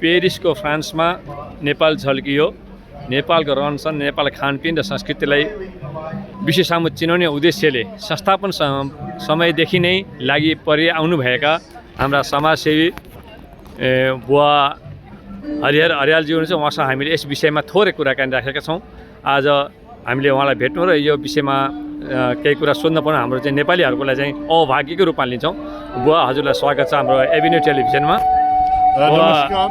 पेरिसको फ्रान्समा नेपाल झल्कियो। नेपालको रहनसहन, नेपाल खानपिन र संस्कृतिलाई विश्वसामु चिनाउने उद्देश्यले संस्थापन समयदेखि नै लागि परि आउनुभएका हाम्रा समाजसेवी बुवा हरिहर अर्यालज्यू हुनुहुन्छ। उहाँसँग हामीले यस विषयमा थोरै कुराकानी राखेका छौँ। आज हामीले उहाँलाई भेट्नु र यो विषयमा केही कुरा सोध्न पर्नु हाम्रो चाहिँ नेपालीहरूको लागि चाहिँ अभाग्यको रूपमा लिन्छौँ। बुवा, हजुरलाई स्वागत छ हाम्रो एभिन्यू टेलिभिजनमा। नमस्कार।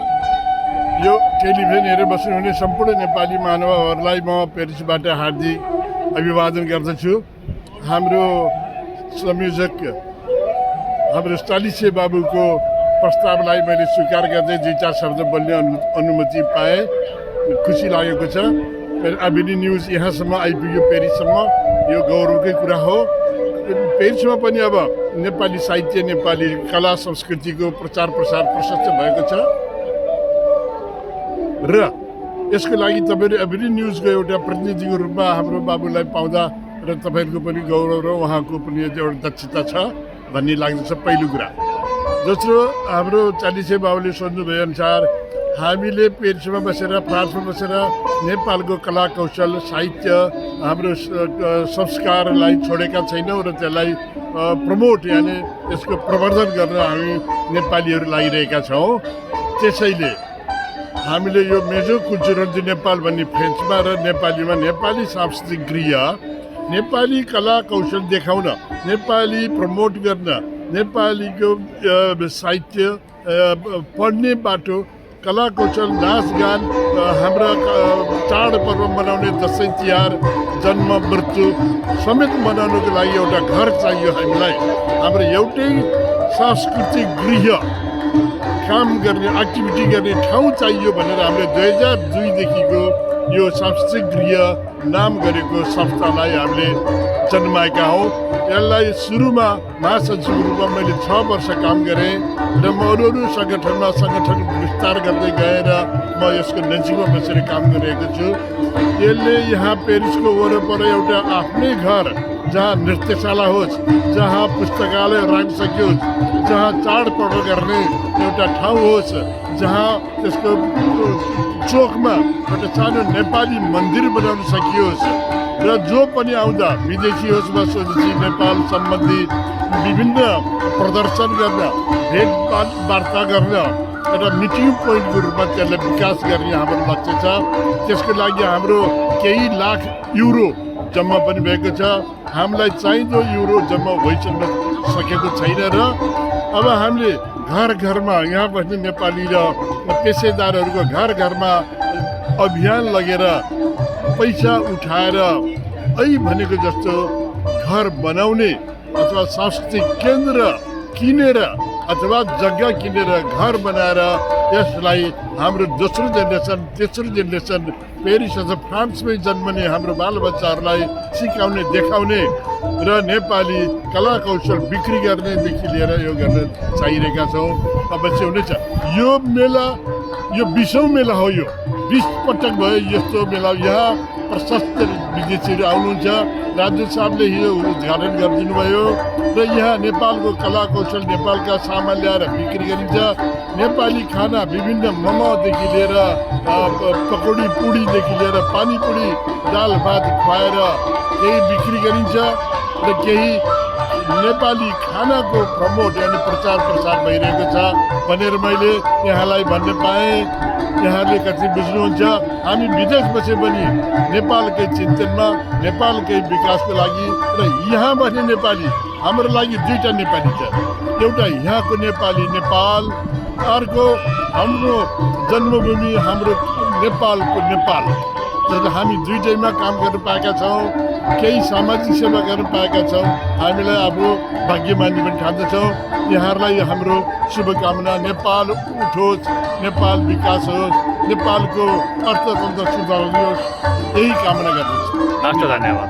यो टेलिभिजन हेरेर बस्नुहुने सम्पूर्ण नेपाली महानुभावहरूलाई म पेरिसबाट हार्दिक अभिवादन गर्दछु। हाम्रो संयोजक हाम्रो स्टालिसे बाबुको प्रस्तावलाई मैले स्वीकार गर्दै दुई चार शब्द बोल्ने अनुमति पाएँ, खुसी लागेको छ। एभिन्यू न्युज यहाँसम्म आइपुग्यो, पेरिससम्म, यो गौरवकै कुरा हो। पेरिसमा पनि अब नेपाली साहित्य, नेपाली कला संस्कृतिको प्रचार प्रसार प्रशस्त भएको छ र यसको लागि तपाईँहरू एभिन्यू न्युजको एउटा प्रतिनिधिको रूपमा हाम्रो बाबुलाई पाउँदा र तपाईँहरूको पनि गौरव र उहाँको पनि एउटा दक्षता छ भन्ने लाग्दछ, पहिलो कुरा। दोस्रो, हाम्रो चालिसे बाबुले सोध्नुभए अनुसार हामीले पेरिसमा बसेर, फ्रान्समा बसेर नेपालको कला कौशल, साहित्य, हाम्रो संस्कारलाई छोडेका छैनौँ र त्यसलाई प्रमोट यानि यसको प्रवर्धन गर्न हामी नेपालीहरू लागिरहेका छौँ। त्यसैले हामीले यो मेजो कल्चरल दि नेपाल भन्ने फ्रेन्चमा र नेपालीमा नेपाली सांस्कृतिक गृह, नेपाली कला कौशल देखाउन, नेपाली प्रमोट गर्न, नेपालीको साहित्य पढ्ने बाटो, कला कौशल, नाच गान, हाम्रा चाडपर्व मनाउने, दसैँ तिहार, जन्म मृत्यु समेत मनाउनुको लागि एउटा घर चाहियो हामीलाई। हाम्रो एउटै सांस्कृतिक गृह, काम गर्ने, एक्टिभिटी गर्ने ठाउँ चाहियो भनेर हामीले 2002देखिको यो सांस्कृतिक गृह नाम गरेको संस्थालाई हामीले जन्माएका हौँ। यसलाई सुरुमा महासचिवको रूपमा मैले 6 वर्ष काम गरेँ र म अरू सङ्गठन विस्तार गर्दै गएर म यसको नजिकमा बसेर काम गरिरहेको छु। यसले यहाँ पेरिसको वरपर एउटा आफ्नै घर, जहाँ नृत्यशाला होस्, जहाँ पुस्तकालय राख्न सकियोस्, जहाँ चाडपर्व गर्ने एउटा ठाउँ होस्, जहाँ त्यसको चोकमा एउटा सानो नेपाली मन्दिर बनाउन सकियोस् र जो पनि आउँदा विदेशी होस् वा स्वदेशी नेपाल सम्बन्धी विभिन्न प्रदर्शन गर्न, भेटवार्ता गर्न एउटा मिटिङ पोइन्टको रूपमा त्यसलाई विकास गर्ने हाम्रो लक्ष्य छ। त्यसको लागि हाम्रो केही लाख युरो जम्मा पनि भएको छ। हामीलाई चाहिँदो युरो जम्मा भइसक्न सकेको छैन र अब हामीले घर घरमा यहाँ बस्ने नेपाली र पेसेदारहरूको घर घरमा अभियान लगेर पैसा उठाएर भनेको जस्तो घर बनाउने अथवा सांस्कृतिक केन्द्र किनेर अथवा जग्गा किनेर घर बनाएर यसलाई हाम्रो दोस्रो जेनेरेसन, तेस्रो जेनेरेसन पेरिस अथवा फ्रान्समै जन्मने हाम्रो बालबच्चाहरूलाई सिकाउने, देखाउने र नेपाली कला कौशल बिक्री गर्नेदेखि लिएर यो गर्न चाहिरहेका छौँ। अवश्य हुनेछ। यो मेला यो 20औँ मेला हो। यो 20 पटक भयो यस्तो मेला। यहाँ प्रशस्त विदेशीहरू आउनुहुन्छ। राज्य साहबले हिजो उद्घाटन गरिदिनु भयो र यहाँ नेपालको कला कौशल, नेपालका सामान ल्याएर बिक्री गरिन्छ। नेपाली खाना विभिन्न मोमोदेखि लिएर पकौडी पुडीदेखि लिएर पानीपुरी, दाल भात खुवाएर केही बिक्री गरिन्छ र केही नेपाली खानाको प्रमोट यानि प्रचार प्रसार भइरहेको छ भनेर मैले यहाँलाई भन्न पाएँ। यहाँले कति बुझ्नुहुन्छ। हामी विदेश बसे पनि नेपालकै चिन्तनमा, नेपालकै विकासको लागि र यहाँ बस्ने नेपाली, हाम्रो लागि दुईटा नेपाली छ। एउटा यहाँको नेपाली नेपाल, अर्को हाम्रो जन्मभूमि हाम्रो नेपालको नेपाल। हामी दुईटैमा काम गर्न पाएका छौँ। केही सामाजिक सेवा गर्न पाएका छौँ। हामीलाई आफ्नो भाग्यमानी पनि ठान्दछौँ। यहाँहरूलाई हाम्रो शुभकामना। नेपाल उठोस्, नेपाल विकास होस्, नेपालको अर्थतन्त्र सुधार होस्, यही कामना गर्दछु। हस्, धन्यवाद।